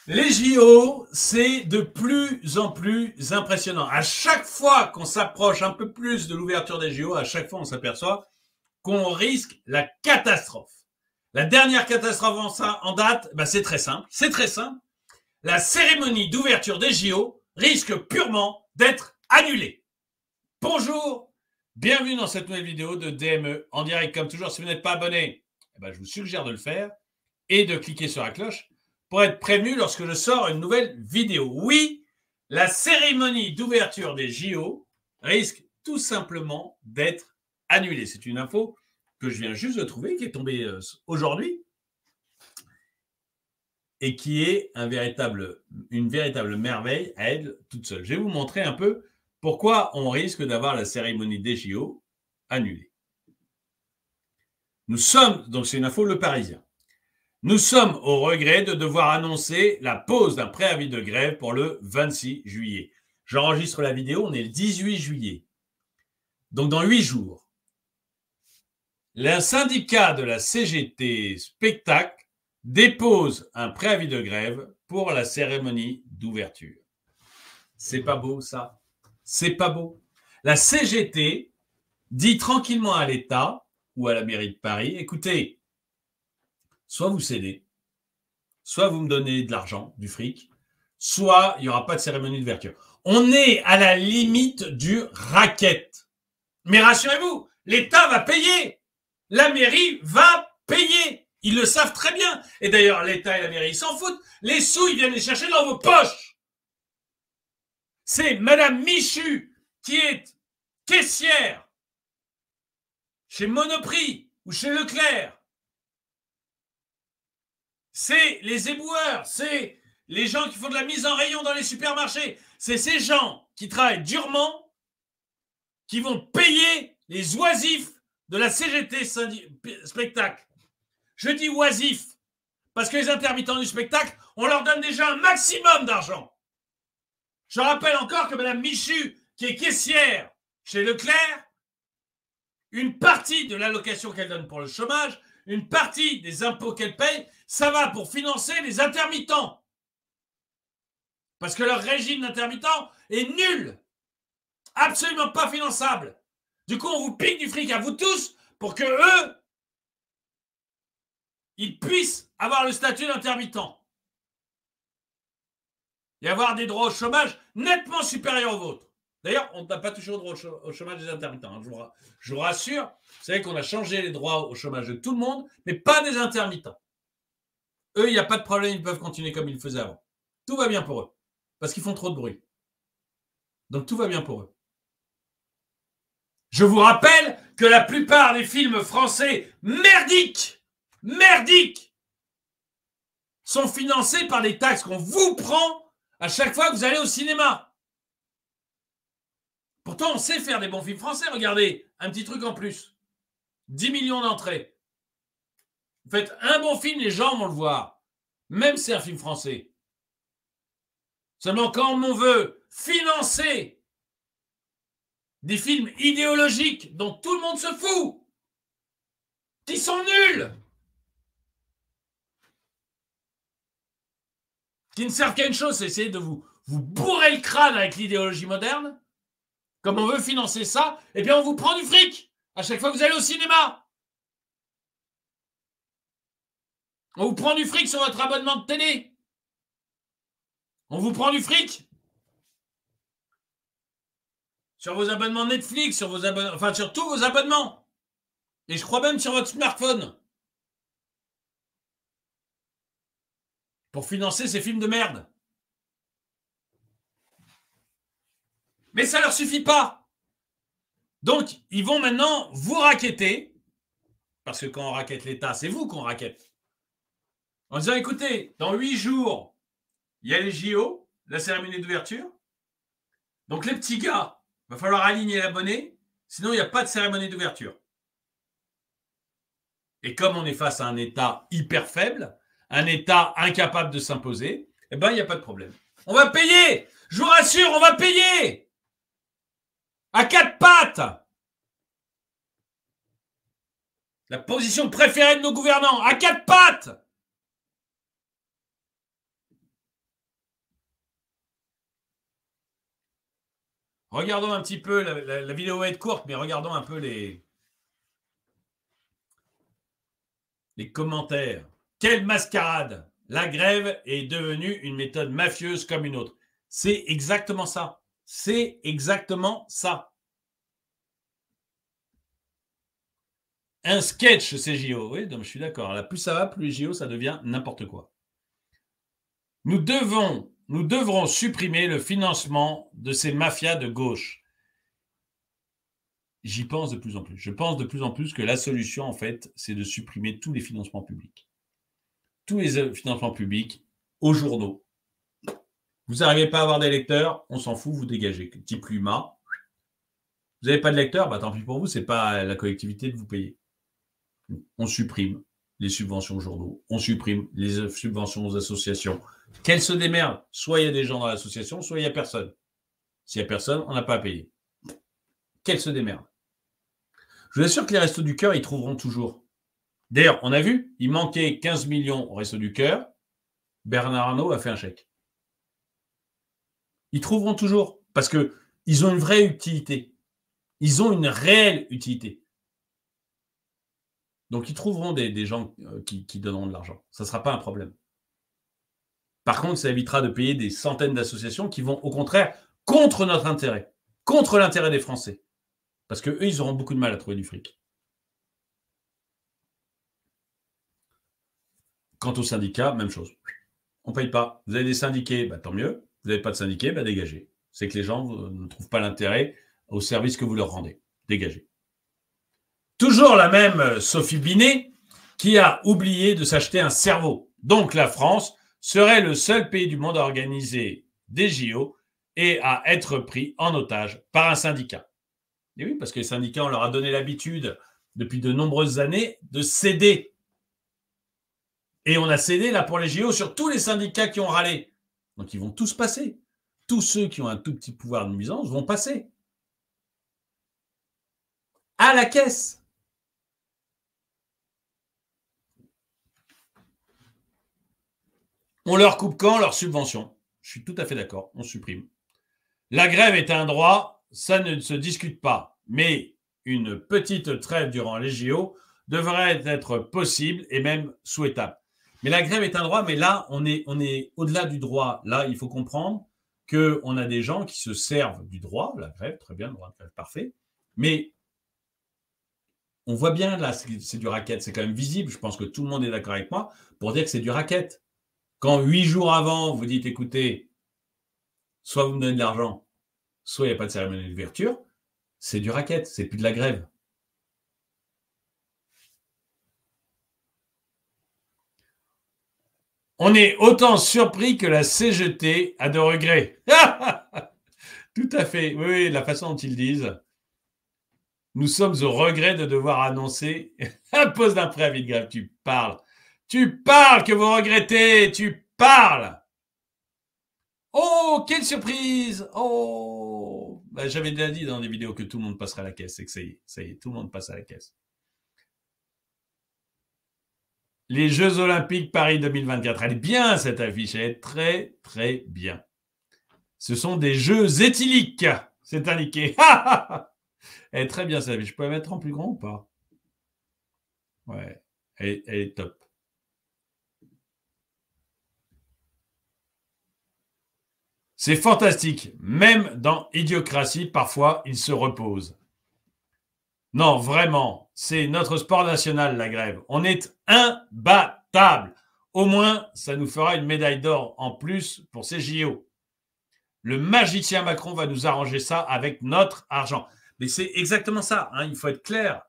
Les JO, c'est de plus en plus impressionnant. À chaque fois qu'on s'approche un peu plus de l'ouverture des JO, à chaque fois on s'aperçoit qu'on risque la catastrophe. La dernière catastrophe en date, c'est très simple. C'est très simple. La cérémonie d'ouverture des JO risque purement d'être annulée. Bonjour, bienvenue dans cette nouvelle vidéo de DME en direct. Comme toujours, si vous n'êtes pas abonné, je vous suggère de le faire et de cliquer sur la cloche pour être prévenu lorsque je sors une nouvelle vidéo. Oui, la cérémonie d'ouverture des JO risque tout simplement d'être annulée. C'est une info que je viens juste de trouver, qui est tombée aujourd'hui et qui est une véritable merveille à elle toute seule. Je vais vous montrer un peu pourquoi on risque d'avoir la cérémonie des JO annulée. Nous sommes, donc c'est une info Le Parisien, nous sommes au regret de devoir annoncer la pose d'un préavis de grève pour le 26 juillet. J'enregistre la vidéo, on est le 18 juillet. Donc dans 8 jours. Le syndicat de la CGT Spectacle dépose un préavis de grève pour la cérémonie d'ouverture. C'est pas beau ça? C'est pas beau. La CGT dit tranquillement à l'État ou à la mairie de Paris, écoutez, soit vous cédez, soit vous me donnez de l'argent, du fric, soit il n'y aura pas de cérémonie d'ouverture. On est à la limite du racket. Mais rassurez-vous, l'État va payer. La mairie va payer. Ils le savent très bien. Et d'ailleurs, l'État et la mairie, ils s'en foutent. Les sous, ils viennent les chercher dans vos poches. C'est Madame Michu qui est caissière chez Monoprix ou chez Leclerc. C'est les éboueurs, c'est les gens qui font de la mise en rayon dans les supermarchés. C'est ces gens qui travaillent durement qui vont payer les oisifs de la CGT Spectacle. Je dis oisifs parce que les intermittents du spectacle, on leur donne déjà un maximum d'argent. Je rappelle encore que Mme Michu, qui est caissière chez Leclerc, une partie de l'allocation qu'elle donne pour le chômage, une partie des impôts qu'elle paye, ça va pour financer les intermittents. Parce que leur régime d'intermittent est nul. Absolument pas finançable. Du coup, on vous pique du fric à vous tous pour que eux, ils puissent avoir le statut d'intermittent et avoir des droits au chômage nettement supérieurs aux vôtres. D'ailleurs, on n'a pas touché au droit au chômage des intermittents. Je vous rassure, vous savez qu'on a changé les droits au chômage de tout le monde, mais pas des intermittents. Eux, il n'y a pas de problème, ils peuvent continuer comme ils le faisaient avant. Tout va bien pour eux, parce qu'ils font trop de bruit. Donc tout va bien pour eux. Je vous rappelle que la plupart des films français merdiques, sont financés par des taxes qu'on vous prend à chaque fois que vous allez au cinéma. Pourtant, on sait faire des bons films français. Regardez, un petit truc en plus. 10 millions d'entrées. Vous faites un bon film, les gens vont le voir. Même si c'est un film français. Seulement quand on veut financer des films idéologiques dont tout le monde se fout, qui sont nuls, qui ne servent qu'à une chose, c'est essayer de vous bourrer le crâne avec l'idéologie moderne. Comme on veut financer ça, eh bien on vous prend du fric à chaque fois que vous allez au cinéma. On vous prend du fric sur votre abonnement de télé. On vous prend du fric sur vos abonnements Netflix, sur tous vos abonnements. Et je crois même sur votre smartphone. Pour financer ces films de merde. Mais ça ne leur suffit pas. Donc, ils vont maintenant vous racketter. Parce que quand on rackette l'État, c'est vous qu'on rackette. En disant, écoutez, dans 8 jours, il y a les JO, la cérémonie d'ouverture. Donc les petits gars, il va falloir aligner la monnaie, sinon il n'y a pas de cérémonie d'ouverture. Et comme on est face à un État hyper faible, un État incapable de s'imposer, eh ben il n'y a pas de problème. On va payer, je vous rassure, on va payer à 4 pattes. La position préférée de nos gouvernants, à 4 pattes. Regardons un petit peu, la vidéo va être courte, mais regardons un peu les commentaires. Quelle mascarade! La grève est devenue une méthode mafieuse comme une autre. C'est exactement ça. C'est exactement ça. Un sketch, ces JO. Oui, donc je suis d'accord. Là, plus ça va, plus les JO, ça devient n'importe quoi. Nous devrons supprimer le financement de ces mafias de gauche. J'y pense de plus en plus. Je pense de plus en plus que la solution, en fait, c'est de supprimer tous les financements publics. Tous les financements publics aux journaux. Vous n'arrivez pas à avoir des lecteurs, on s'en fout, vous dégagez. Type Luma. Vous n'avez pas de lecteurs, bah, tant pis pour vous, ce n'est pas la collectivité de vous payer. On supprime les subventions aux journaux, on supprime les subventions aux associations. Qu'elles se démerdent. Soit il y a des gens dans l'association, soit il n'y a personne. S'il n'y a personne, on n'a pas à payer. Qu'elles se démerdent. Je vous assure que les Restos du Cœur, ils trouveront toujours. D'ailleurs, on a vu, il manquait 15 millions au Restos du Cœur. Bernard Arnault a fait un chèque. Ils trouveront toujours parce qu'ils ont une vraie utilité. Ils ont une réelle utilité. Donc, ils trouveront des gens qui donneront de l'argent. Ça ne sera pas un problème. Par contre, ça évitera de payer des centaines d'associations qui vont, au contraire, contre notre intérêt, contre l'intérêt des Français. Parce qu'eux, ils auront beaucoup de mal à trouver du fric. Quant aux syndicats, même chose. On ne paye pas. Vous avez des syndiqués, bah, tant mieux. Vous n'avez pas de syndiqués, bah, dégagez. C'est que les gens ne trouvent pas l'intérêt au service que vous leur rendez. Dégagez. Toujours la même Sophie Binet qui a oublié de s'acheter un cerveau. Donc la France serait le seul pays du monde à organiser des JO et à être pris en otage par un syndicat. Et oui, parce que les syndicats, on leur a donné l'habitude depuis de nombreuses années de céder. Et on a cédé là pour les JO sur tous les syndicats qui ont râlé. Donc ils vont tous passer. Tous ceux qui ont un tout petit pouvoir de nuisance vont passer. À la caisse. On leur coupe quand? Leur subvention. Je suis tout à fait d'accord, on supprime. La grève est un droit, ça ne se discute pas. Mais une petite trêve durant les JO devrait être possible et même souhaitable. Mais la grève est un droit, mais là, on est au-delà du droit. Là, il faut comprendre qu'on a des gens qui se servent du droit, la grève, très bien, le droit de grève, parfait. Mais on voit bien, là, c'est du racket. C'est quand même visible, je pense que tout le monde est d'accord avec moi, pour dire que c'est du racket. Quand 8 jours avant, vous dites, écoutez, soit vous me donnez de l'argent, soit il n'y a pas de cérémonie d'ouverture, c'est du racket, c'est plus de la grève. On est autant surpris que la CGT a de regrets. Tout à fait, oui, la façon dont ils disent. Nous sommes au regret de devoir annoncer la pose d'un préavis de grève. Tu parles que vous regrettez, tu parles. Oh, quelle surprise! Oh, ben, j'avais déjà dit dans des vidéos que tout le monde passerait à la caisse. C'est que ça y est, tout le monde passe à la caisse. Les Jeux Olympiques Paris 2024. Elle est bien cette affiche, elle est très très bien. Ce sont des jeux éthyliques, c'est indiqué. Elle est très bien cette affiche. Je peux la mettre en plus grand ou pas? Ouais, elle est top. C'est fantastique. Même dans Idiocratie, parfois, il se repose. Non, vraiment, c'est notre sport national, la grève. On est imbattable. Au moins, ça nous fera une médaille d'or en plus pour ces JO. Le magicien Macron va nous arranger ça avec notre argent. Mais c'est exactement ça, hein, il faut être clair.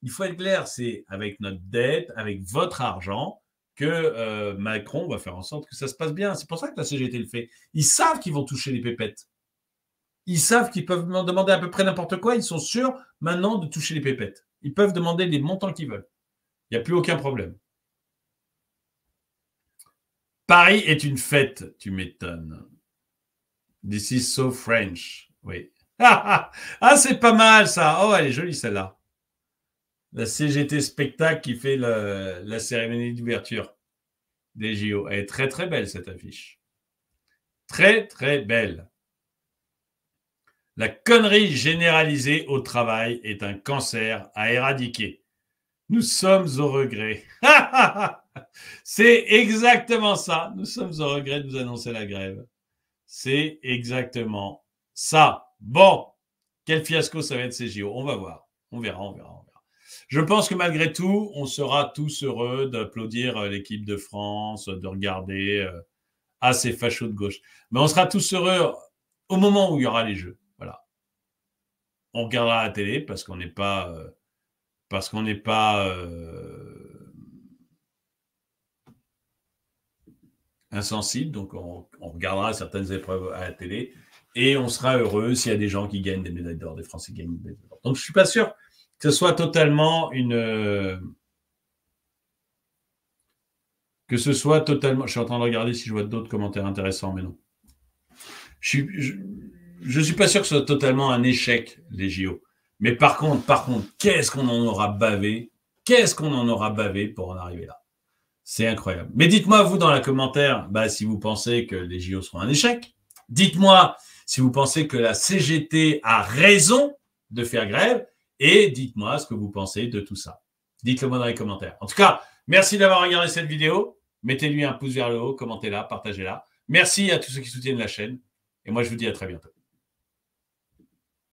Il faut être clair, c'est avec notre dette, avec votre argent, que Macron va faire en sorte que ça se passe bien. C'est pour ça que la CGT le fait. Ils savent qu'ils vont toucher les pépettes. Ils savent qu'ils peuvent demander à peu près n'importe quoi. Ils sont sûrs maintenant de toucher les pépettes. Ils peuvent demander les montants qu'ils veulent. Il n'y a plus aucun problème. Paris est une fête, tu m'étonnes. This is so French. Oui. Ah, c'est pas mal ça. Oh, elle est jolie celle-là. La CGT Spectacle qui fait la cérémonie d'ouverture des JO. Elle est très très belle cette affiche. Très très belle. La connerie généralisée au travail est un cancer à éradiquer. Nous sommes au regret. C'est exactement ça. Nous sommes au regret de vous annoncer la grève. C'est exactement ça. Bon, quel fiasco ça va être ces JO. On va voir. On verra. Je pense que malgré tout, on sera tous heureux d'applaudir l'équipe de France, de regarder ces fachos de gauche. Mais on sera tous heureux au moment où il y aura les Jeux. Voilà. On regardera la télé parce qu'on n'est pas... insensible, donc on regardera certaines épreuves à la télé et on sera heureux s'il y a des gens qui gagnent des médailles d'or, des Français qui gagnent des médailles d'or. Donc je ne suis pas sûr que ce soit totalement je suis en train de regarder si je vois d'autres commentaires intéressants, mais non. Je ne suis pas sûr que ce soit totalement un échec, les JO. Mais par contre, qu'est-ce qu'on en aura bavé pour en arriver là. C'est incroyable. Mais dites-moi, vous, dans les commentaires, si vous pensez que les JO seront un échec. Dites-moi si vous pensez que la CGT a raison de faire grève. Et dites-moi ce que vous pensez de tout ça. Dites-le moi dans les commentaires. En tout cas, merci d'avoir regardé cette vidéo. Mettez-lui un pouce vers le haut, commentez-la, partagez-la. Merci à tous ceux qui soutiennent la chaîne. Et moi, je vous dis à très bientôt.